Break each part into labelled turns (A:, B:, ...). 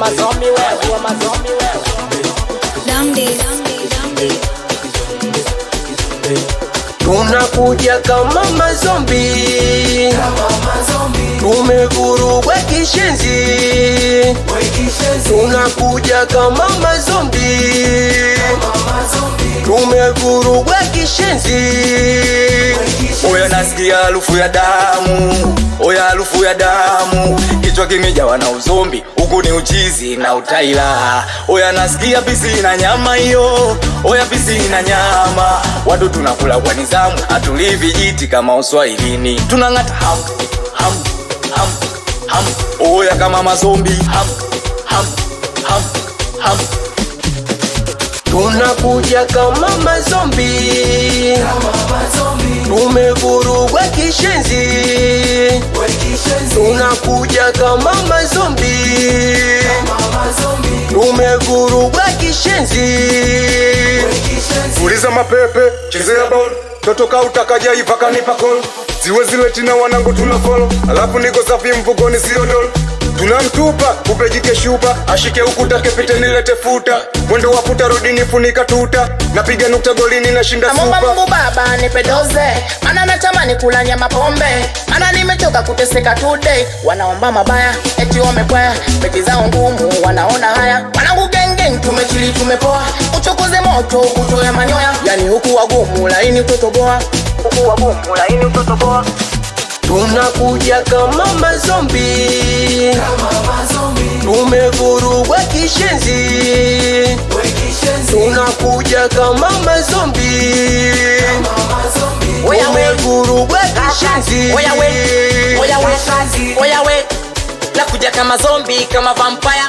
A: mazombi wewe, mazombi wewe.
B: Tunakuja kama mazombi, tumevurugwa kishenzi. Tunakuja kama mazombi, tumevurugwa kishenzi.
C: Oya nasikia harufu ya damu, oya harufu ya damu. Kichwa kimejawa na uzombi, huku ni uchizi na utaila. Oya nasikia pisi na nyama hiyo, oya pisi na nyama. Watu tunakula kwa nizamu, hatuli vijiti kama Uswahilini. Tunangata ham, ham, ham, ham. Oya kama mazombi, ham, ham, ham, ham.
B: Tunakuja kama mazombi, tumevurugwa kishenzi. Tunakuja kama mazombi, tumevurugwa kishenzi.
D: Uliza mapepe, chezea ball. Totoka utakaja iva kanipa call. Ziwe zile tina wanangu tunafolo. Alafu niko safi mfukoni sio dol. Tunamtupa, kupe jike shupa. Ashike ukuta kepite nilete futa. Mwendo wa puta rudi nifunika tuta. Napiga nukta golini na shinda super.
A: Amomba Mungu baba nipe doze, mana natamani kula nyama pombe. Mana nimechoka kuteseka today. Wanaomba mabaya, eti wamekwaya. Beti zao ngumu, wanaona haya. Wanangu gengeng tumechili tumepoa. Uchokoze moto, kutoya manyoya. Yani huku wagumu, laini utotoboa. Huku wagumu, laini utotoboa.
B: Tunakuja kama mazombi, tumevurugwa kishenzi. Tunakuja kama mazombi, tumevurugwa kishenzi.
A: Oya we, oya we, oya we. Nakuja kama zombie, kama vampire.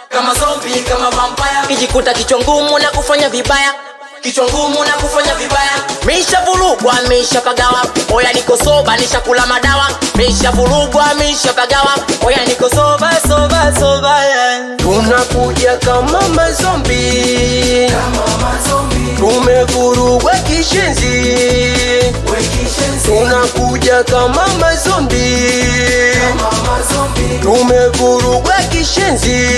A: Kama zombie, kama vampire. Kijikuta kichwa ngumu na kufanya vibaya. Kichwa ngumu na kufanya vibaya. Misha vurugwa, misha pagawa. Oya niko soba, nisha kula madawa. Misha vurugwa, misha pagawa. Oya niko soba, soba, soba, yeah.
B: Tunakuja kama mazombi, tumevurugwa kishenzi. Tunakuja kama mazombi, tumevurugwa kishenzi.